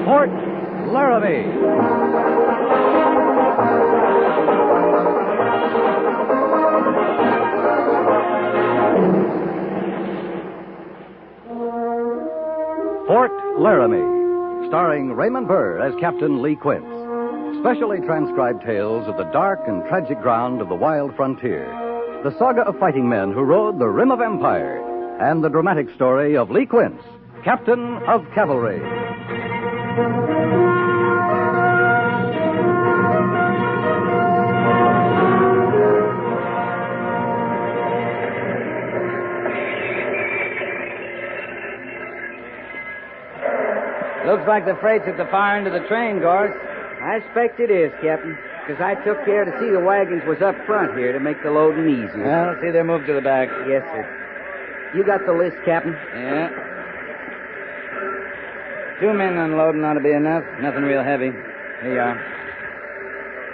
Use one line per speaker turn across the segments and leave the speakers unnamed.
Fort Laramie. Fort Laramie, starring Raymond Burr as Captain Lee Quince. Specially transcribed tales of the dark and tragic ground of the wild frontier. The saga of fighting men who rode the rim of empire. And the dramatic story of Lee Quince, Captain of Cavalry.
Looks like the freight's at the far end of the train, Gorse.
I expect it is, Captain, because I took care to see the wagons was up front here to make the loading easier.
Well, see, they're moved to the back.
Yes, sir. You got the list, Captain?
Yeah. 2 men unloading ought to be enough. Nothing real heavy. Here you are.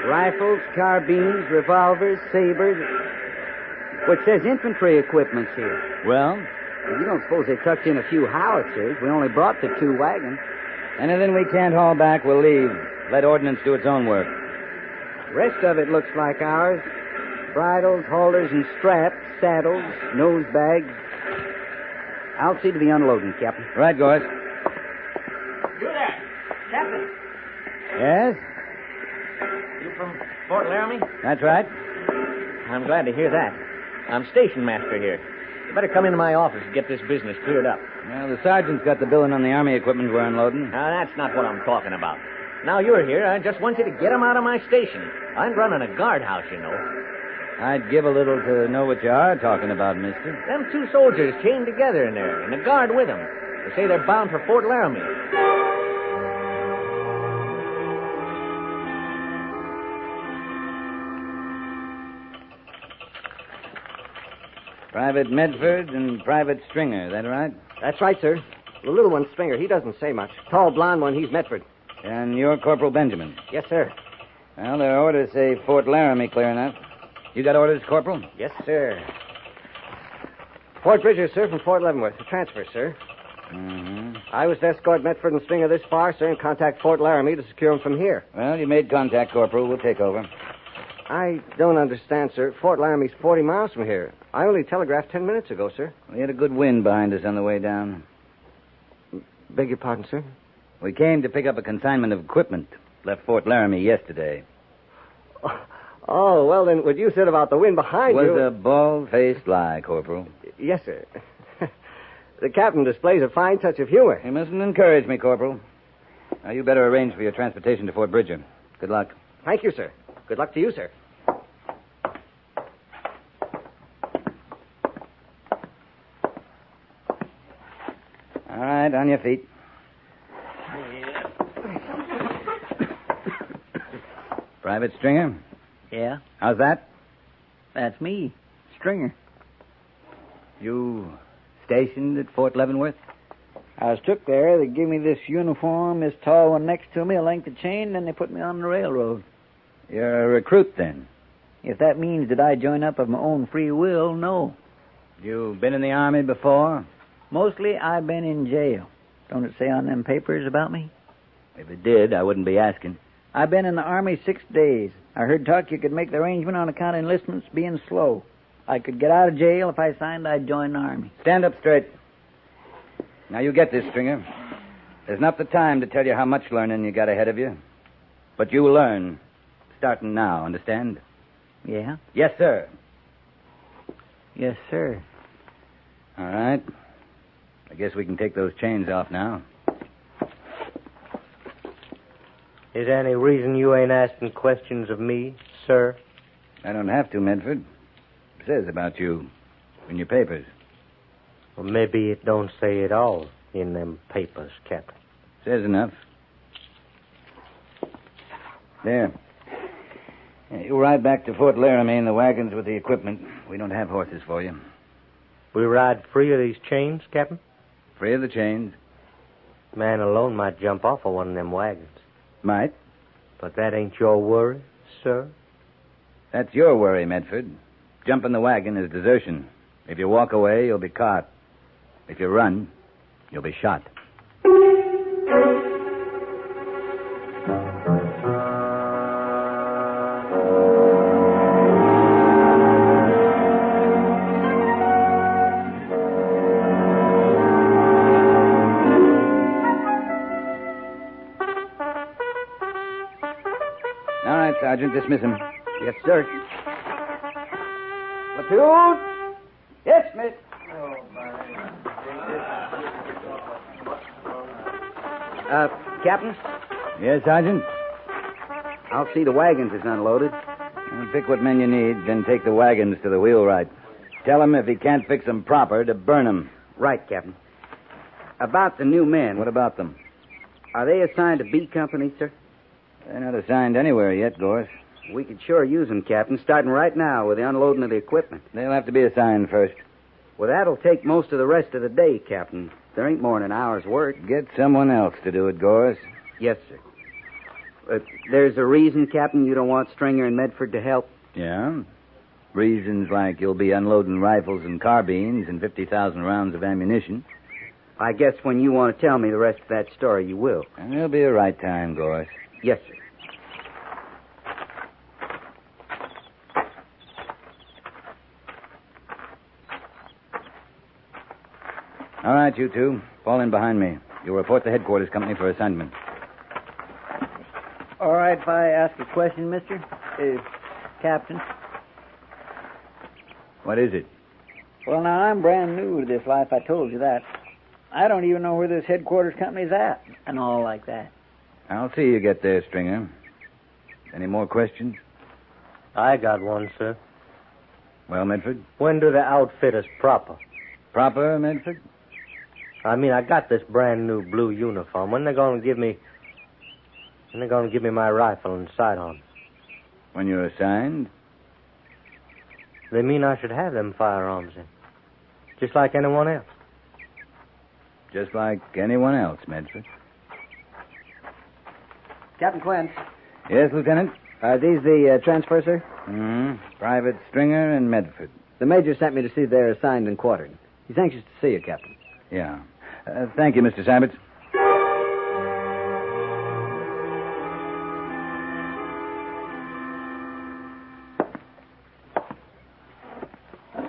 Rifles, carbines, revolvers, sabers. Well, it says infantry equipment's here.
Well?
You don't suppose they tucked in a few howitzers? We only brought the 2 wagons.
Anything we can't haul back, we'll leave. Let ordnance do its own work.
The rest of it looks like ours. Bridles, halters, and straps, saddles, nose bags. I'll see to the unloading, Captain.
Right, Gorse.
You there, Captain.
Yes?
You from Fort Laramie?
That's right.
I'm glad to hear that. I'm station master here. You better come into my office and get this business cleared up.
Well, the sergeant's got the billing on the army equipment we're unloading.
Now, that's not what I'm talking about. Now you're here, I just want you to get them out of my station. I'm running a guardhouse, you know.
I'd give a little to know what you are talking about, mister.
Them 2 soldiers chained together in there, and a guard with them. They say they're bound for Fort Laramie.
Private Medford and Private Stringer, that right?
That's right, sir. The little one's Stringer. He doesn't say much. Tall, blond one, he's Medford.
And you're Corporal Benjamin.
Yes, sir.
Well, their orders say Fort Laramie clear enough. You got orders, Corporal?
Yes, sir. Fort Bridger, sir, from Fort Leavenworth. A transfer, sir.
Mm-hmm.
I was to escort Medford and Stringer this far, sir, and contact Fort Laramie to secure them from here.
Well, you made contact, Corporal. We'll take over.
I don't understand, sir. Fort Laramie's 40 miles from here. I only telegraphed 10 minutes ago, sir.
We had a good wind behind us on the way down.
Beg your pardon, sir?
We came to pick up a consignment of equipment. Left Fort Laramie yesterday.
Oh, well, then, what you said about the wind behind you...
Was a bald-faced lie, Corporal.
Yes, sir. The captain displays a fine touch of humor.
You mustn't encourage me, Corporal. Now, you better arrange for your transportation to Fort Bridger. Good luck.
Thank you, sir. Good luck to you, sir.
All right, on your feet. Private Stringer?
Yeah,
How's that?
that's me, Stringer.
You stationed at Fort Leavenworth?
I was took there. They gave me this uniform, this tall one next to me, a length of chain, then they put me on the railroad.
You're a recruit, then?
If that means that I join up of my own free will, no.
You been in the Army before?
Mostly I've been in jail. Don't it say on them papers about me?
If it did, I wouldn't be asking.
I've been in the Army 6 days. I heard talk you could make the arrangement on account of enlistments being slow. I could get out of jail if I signed I'd join the Army.
Stand up straight. Now, you get this, Stringer. There's not the time to tell you how much learning you got ahead of you. But you will learn, starting now, understand?
Yeah?
Yes, sir.
Yes, sir.
All right. I guess we can take those chains off now.
Is there any reason you ain't asking questions of me, sir?
I don't have to, Medford. It says about you in your papers.
Well, maybe it don't say it all in them papers, Captain.
Says enough. There. You ride back to Fort Laramie in the wagons with the equipment. We don't have horses for you.
We ride free of these chains, Captain?
Free of the chains.
Man alone might jump off of one of them wagons.
Might.
But that ain't your worry, sir?
That's your worry, Medford. Jumping the wagon is desertion. If you walk away, you'll be caught. If you run, you'll be shot. All right, Sergeant, dismiss him.
Yes, sir. Platoon! Yes, Smith. Captain,
Yes, Sergeant?
I'll see the wagons is unloaded.
Well, pick what men you need, then take the wagons to the wheelwright. Tell him if he can't fix them proper, to burn them.
Right, Captain. About the new men.
What about them?
Are they assigned to B Company, sir?
They're not assigned anywhere yet, Gorse.
We could sure use them, Captain, starting right now with the unloading of the equipment.
They'll have to be assigned first.
Well, that'll take most of the rest of the day, Captain. There ain't more than an hour's work.
Get someone else to do it, Gorse.
Yes, sir. There's a reason, Captain, you don't want Stringer and Medford to help?
Yeah? Reasons like you'll be unloading rifles and carbines and 50,000 rounds of ammunition.
I guess when you want to tell me the rest of that story, you will.
And there'll be a right time, Gorse.
Yes, sir.
All right, you two. Fall in behind me. You'll report to headquarters company for assignment.
All right if I ask a question, mister? Captain?
What is it?
Well, now, I'm brand new to this life. I told you that. I don't even know where this headquarters company's at and all like that.
I'll see you get there, Stringer. Any more questions?
I got one, sir.
Well, Medford?
When do they outfit us proper?
Proper, Medford?
I mean, I got this brand new blue uniform. When they going to give me... When they going to give me my rifle and sidearms?
When you're assigned?
They mean I should have them firearms in. Just like anyone else.
Just like anyone else, Medford.
Captain Quint,
Yes, Lieutenant?
Are these the transfers, sir?
Private Stringer and Medford.
The major sent me to see they're assigned and quartered. He's anxious to see you, Captain.
Yeah. Thank you, Mr. Sabbats.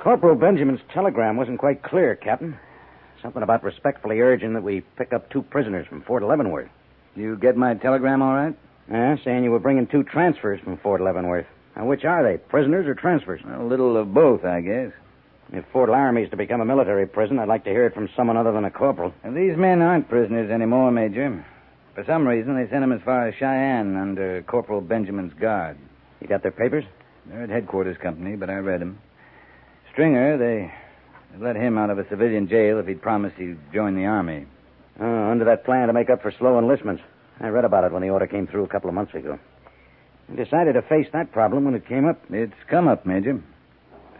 Corporal Benjamin's telegram wasn't quite clear, Captain. Something about respectfully urging that we pick up 2 prisoners from Fort Leavenworth.
You get my telegram all right?
Yeah, saying you were bringing 2 transfers from Fort Leavenworth. Now, which are they, prisoners or transfers?
A little of both, I guess.
If Fort Laramie's to become a military prison, I'd like to hear it from someone other than a corporal.
And these men aren't prisoners anymore, Major. For some reason, they sent them as far as Cheyenne under Corporal Benjamin's guard.
You got their papers?
They're at headquarters company, but I read them. Stringer, they let him out of a civilian jail if he'd promised he'd join the Army.
Oh, under that plan to make up for slow enlistments. I read about it when the order came through a couple of months ago. I decided to face that problem when it came up.
It's come up, Major.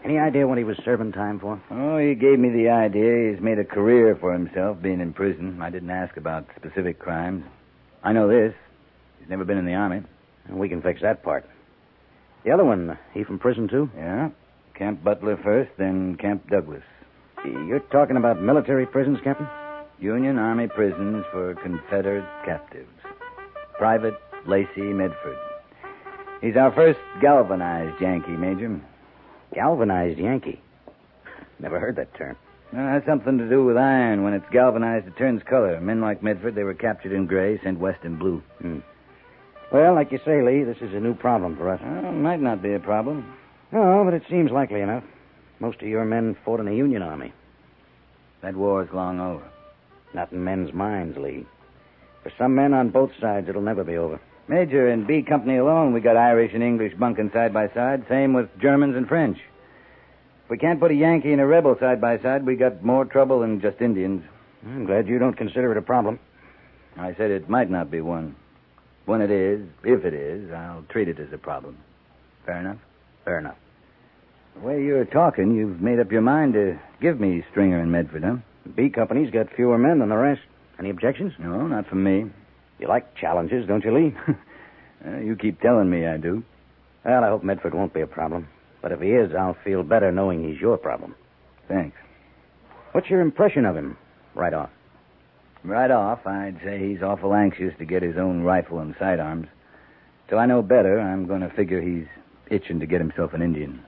Any idea what he was serving time for?
Oh, he gave me the idea. He's made a career for himself being in prison. I didn't ask about specific crimes. I know this. He's never been in the Army.
We can fix that part. The other one, he from prison, too?
Yeah. Camp Butler first, then Camp Douglas.
You're talking about military prisons, Captain?
Union Army prisons for Confederate captives. Private Lacey Medford. He's our first galvanized Yankee, Major.
Galvanized Yankee? Never heard that term.
Well, that's something to do with iron. When it's galvanized, it turns color. Men like Medford, they were captured in gray, sent west in blue.
Well, like you say, Lee, this is a new problem for us.
Well, it might not be a problem.
Oh, but it seems likely enough. Most of your men fought in the Union Army.
That war's long over.
Not in men's minds, Lee. For some men on both sides, it'll never be over.
Major, in B Company alone, we got Irish and English bunking side by side. Same with Germans and French. If we can't put a Yankee and a rebel side by side, we got more trouble than just Indians.
I'm glad you don't consider it a problem.
I said it might not be one. When it is, if it is, I'll treat it as a problem. Fair enough?
Fair enough.
The way you're talking, you've made up your mind to give me Stringer and Medford, huh?
B Company's got fewer men than the rest. Any objections?
No, not from me.
You like challenges, don't you, Lee?
You keep telling me I do.
Well, I hope Medford won't be a problem. But if he is, I'll feel better knowing he's your problem.
Thanks.
What's your impression of him, right off?
Right off, I'd say he's awful anxious to get his own rifle and sidearms. Till I know better, I'm going to figure he's itching to get himself an Indian.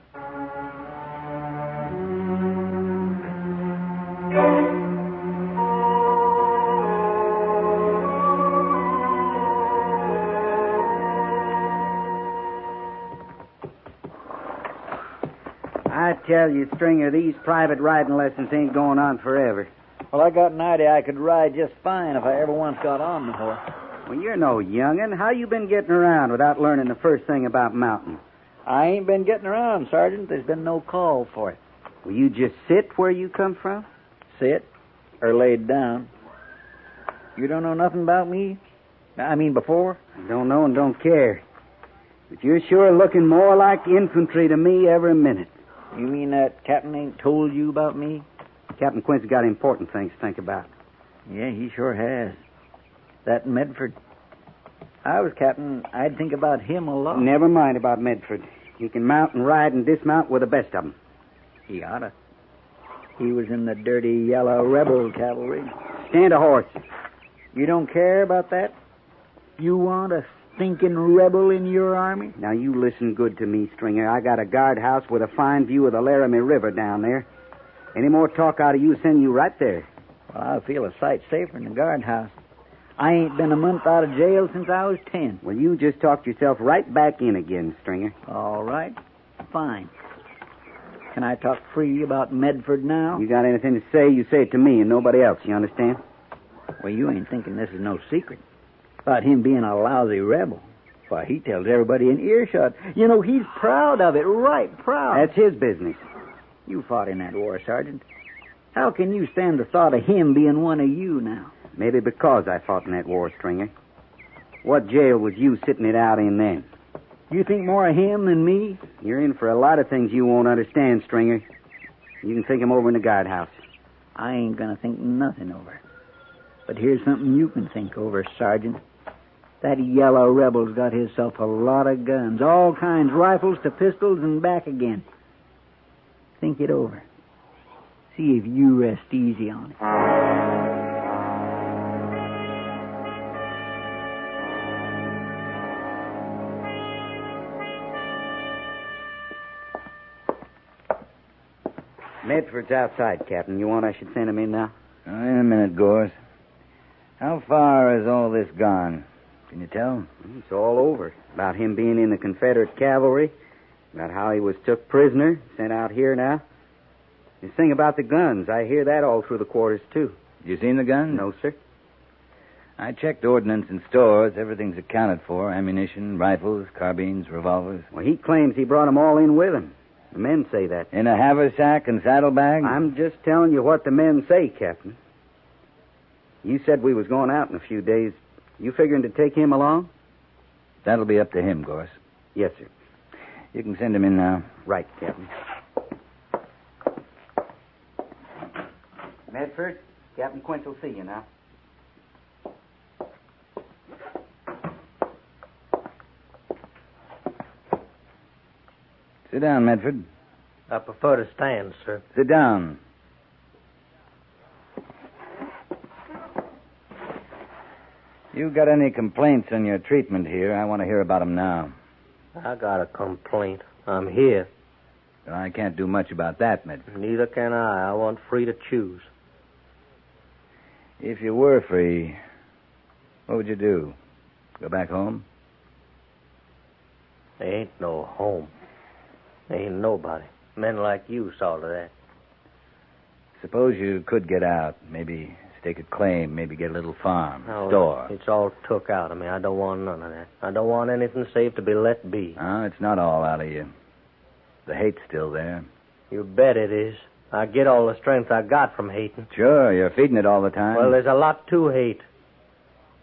tell you, Stringer, these private riding lessons ain't going on forever.
Well, I got an idea I could ride just fine if I ever once got on the horse.
Well, you're no young'un. How you been getting around without learning the first thing about mounting?
I ain't been getting around, Sergeant. There's been no call for it.
Will you just sit where you come from?
Sit or laid down. You don't know nothing about me? I mean, before?
I don't know and don't care. But you're sure looking more like infantry to me every minute.
You mean that captain ain't told you about me?
Captain Quint's got important things to think about.
Yeah, he sure has. That Medford. I was captain, I'd think about him a lot.
Never mind about Medford. He can mount and ride and dismount with the best of them.
He oughta. He was in the dirty yellow rebel cavalry.
Stand a horse.
You don't care about that? You want a stinking rebel in your army?
Now, you listen good to me, Stringer. I got a guardhouse with a fine view of the Laramie River down there. Any more talk out of you, send you right there.
Well, I feel a sight safer in the guardhouse. I ain't been a month out of jail since I was 10.
Well, you just talked yourself right back in again, Stringer.
All right. Fine. Can I talk free about Medford now?
You got anything to say, you say it to me and nobody else, you understand?
Well, you ain't thinking this is no secret. About him being a lousy rebel. Why, he tells everybody in earshot. You know, he's proud of it, right proud.
That's his business.
You fought in that war, Sergeant. How can you stand the thought of him being one of you now?
Maybe because I fought in that war, Stringer. What jail was you sitting it out in then?
You think more of him than me?
You're in for a lot of things you won't understand, Stringer. You can think 'em over in the guardhouse.
I ain't gonna think nothing over. But here's something you can think over, Sergeant. That yellow rebel's got himself a lot of guns, all kinds, rifles to pistols and back again. Think it over. See if you rest easy on it.
Medford's outside, Captain. You want I should send him in now?
In a minute, Gorse. How far has all this gone? Can you tell?
It's all over. About him being in the Confederate cavalry. About how he was took prisoner, sent out here now. This thing about the guns, I hear that all through the quarters, too.
You seen the gun?
No, sir.
I checked ordnance in stores. Everything's accounted for. Ammunition, rifles, carbines, revolvers.
Well, he claims he brought them all in with him. The men say that.
In a haversack and saddlebag?
I'm just telling you what the men say, Captain. You said we was going out in a few days. You figuring to take him along?
That'll be up to him, Gorse.
Yes, sir.
You can send him in now.
Right, Captain. Medford, Captain Quint will see you now.
Sit down, Medford.
I prefer to stand, sir.
Sit down. You got any complaints on your treatment here? I want to hear about them now.
I got a complaint. I'm here.
But I can't do much about that, Medford.
Neither can I. I want free to choose.
If you were free, what would you do? Go back home?
There ain't no home. There ain't nobody. Men like you saw to that.
Suppose you could get out. Maybe stake a claim. Maybe get a little farm,
No,
store.
It's all took out of me. I don't want none of that. I don't want anything save to be let be.
Oh, it's not all out of you. The hate's still there.
You bet it is. I get all the strength I got from hating.
Sure, you're feeding it all the time.
Well, there's a lot to hate.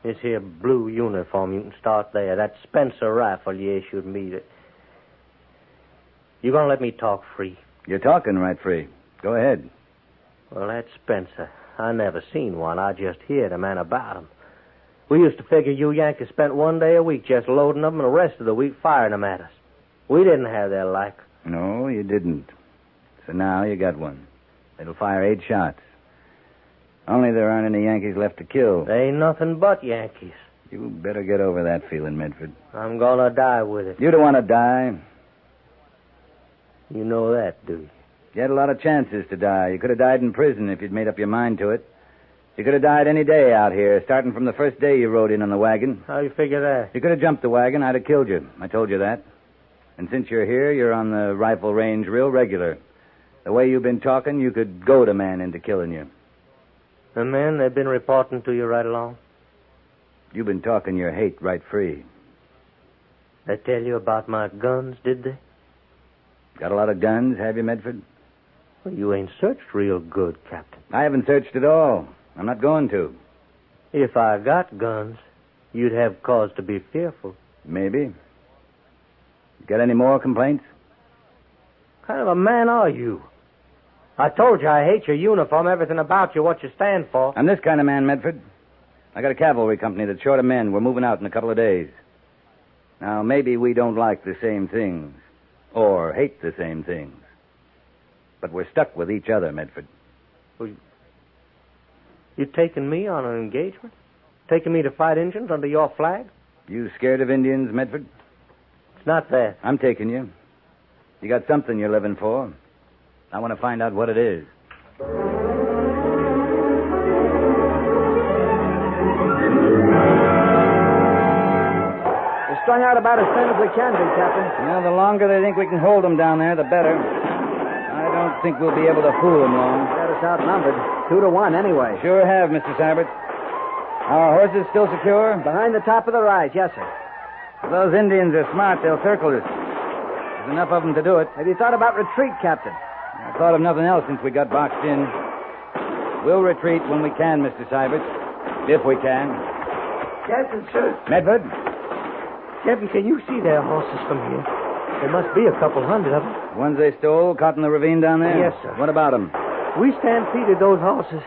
This here blue uniform, you can start there. That Spencer rifle you issued me. You gonna let me talk free?
You're talking right free. Go ahead.
Well, that Spencer, I never seen one. I just heard a man about him. We used to figure you Yankees spent one day a week just loading them and the rest of the week firing them at us. We didn't have their like.
No, you didn't. So now you got one. It'll fire 8 shots. Only there aren't any Yankees left to kill.
They ain't nothing but Yankees.
You better get over that feeling, Medford.
I'm gonna die with it.
You don't want to die.
You know that, do you?
You had a lot of chances to die. You could have died in prison if you'd made up your mind to it. You could have died any day out here, starting from the first day you rode in on the wagon.
How you figure that?
You could have jumped the wagon. I'd have killed you. I told you that. And since you're here, you're on the rifle range real regular. The way you've been talking, you could goad a man into killing you.
The men, they've been reporting to you right along?
You've been talking your hate right free.
They tell you about my guns, did they?
Got a lot of guns, have you, Medford?
Well, you ain't searched real good, Captain.
I haven't searched at all. I'm not going to.
If I got guns, you'd have cause to be fearful.
Maybe. Got any more complaints?
What kind of a man are you? I told you I hate your uniform, everything about you, what you stand for.
I'm this kind of man, Medford. I got a cavalry company that's short of men. We're moving out in a couple of days. Now, maybe we don't like the same things, or hate the same things. But we're stuck with each other, Medford.
Well, you taking me on an engagement? Taking me to fight Indians under your flag?
You scared of Indians, Medford?
It's not that.
I'm taking you. You got something you're living for. I want to find out what it is.
We're strung out about as thin as we can be, Captain.
Well, the longer they think we can hold them down there, the better. I don't think we'll be able to fool them long.
Got us outnumbered. 2-1, anyway.
Sure have, Mr. Sybert. Our horses still secure?
Behind the top of the rise, yes, sir.
If those Indians are smart, they'll circle us. There's enough of them to do it.
Have you thought about retreat, Captain?
I thought of nothing else since we got boxed in. We'll retreat when we can, Mr. Sybert. If we can.
Captain, sir.
Medford?
Captain, can you see their horses from here? There must be a couple hundred of them.
The ones they stole, caught in the ravine down there?
Yes, sir.
What about them?
We stampeded those horses.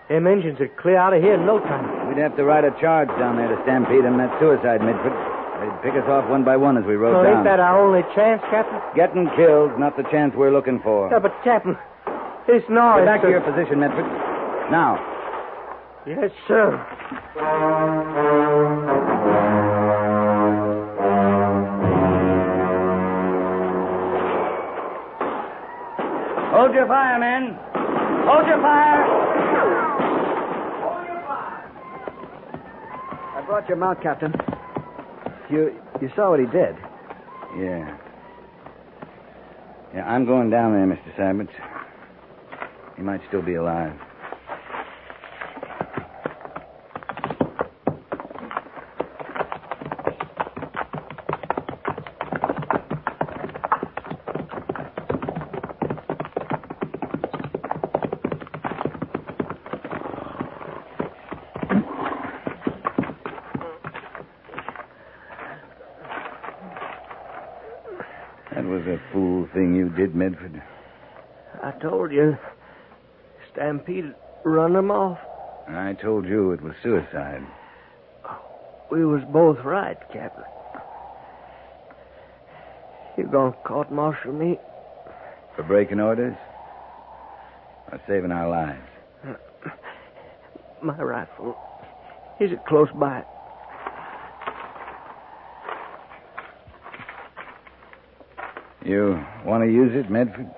Them engines would clear out of here in no time.
We'd have to ride a charge down there to stampede them. That's suicide, Medford. They'd pick us off one by one as we rode
So
down.
ain't that our only chance, Captain?
Getting killed's not the chance we're looking for.
Yeah, but, Captain, this noise...
Get back to your position, Medford. Now.
Yes, sir.
Hold your fire, men. Hold your fire.
I brought your mount, Captain. You saw what he did.
Yeah. Yeah, I'm going down there, Mr. Sybert. He might still be alive. That was a fool thing you did, Medford.
I told you, stampede, run them off.
I told you it was suicide.
We was both right, Captain. You gonna court-martial me?
For breaking orders? Or saving our lives?
My rifle. Is it close by?
You want to use it, Medford?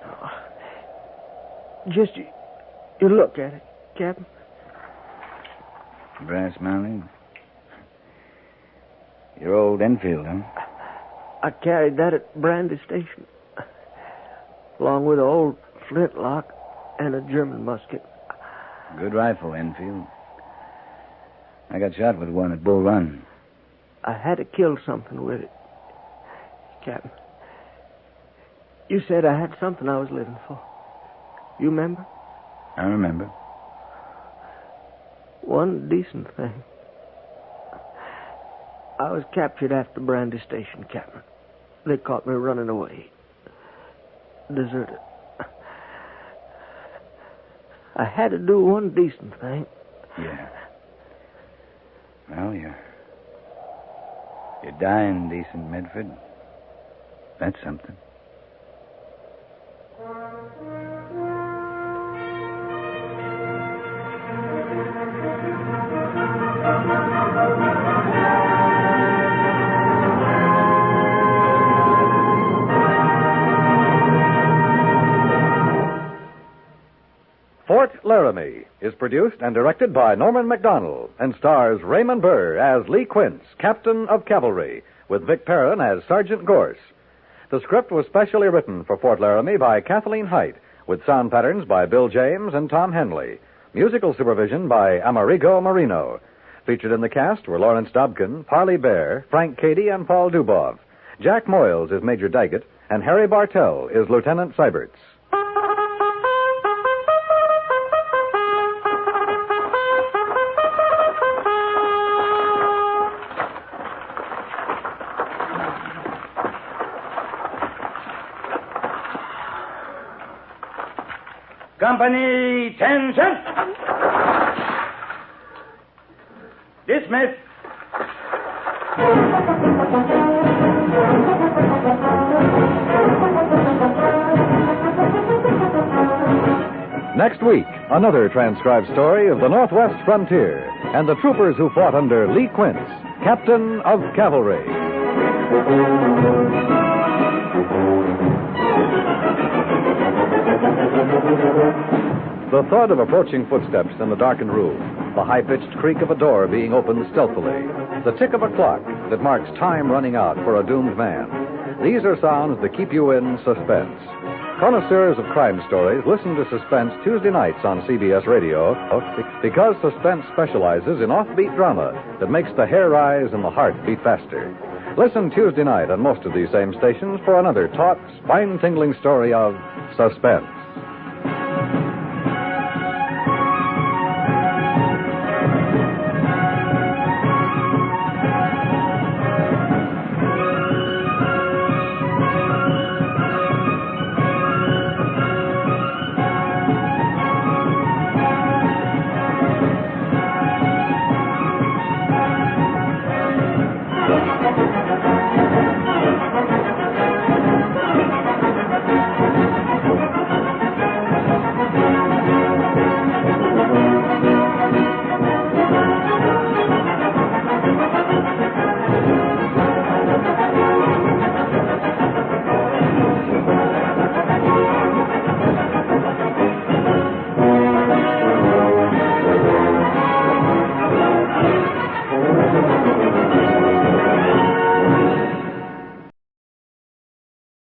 Just you look at it, Captain.
Brass mounting? Your old Enfield, huh?
I carried that at Brandy Station, along with an old flintlock and a German musket.
Good rifle, Enfield. I got shot with one at Bull Run.
I had to kill something with it, Captain. You said I had something I was living for. You remember?
I remember.
One decent thing. I was captured after Brandy Station, Captain. They caught me running away. Deserted. I had to do one decent thing.
Yeah. Well, you're dying decent, Medford. That's something.
Fort Laramie is produced and directed by Norman MacDonald and stars Raymond Burr as Lee Quince, Captain of Cavalry, with Vic Perrin as Sergeant Gorse. The script was specially written for Fort Laramie by Kathleen Height, with sound patterns by Bill James and Tom Henley. Musical supervision by Amerigo Marino. Featured in the cast were Lawrence Dobkin, Parley Bear, Frank Cady, and Paul Dubov. Jack Moyles is Major Daggett, and Harry Bartell is Lieutenant Seibertz.
Company, attention! Dismiss.
Next week, another transcribed story of the Northwest frontier and the troopers who fought under Lee Quince, Captain of Cavalry. The thud of approaching footsteps in the darkened room, the high-pitched creak of a door being opened stealthily, the tick of a clock that marks time running out for a doomed man. These are sounds that keep you in suspense. Connoisseurs of crime stories listen to Suspense Tuesday nights on CBS Radio because Suspense specializes in offbeat drama that makes the hair rise and the heart beat faster. Listen Tuesday night on most of these same stations for another taut, spine-tingling story of suspense.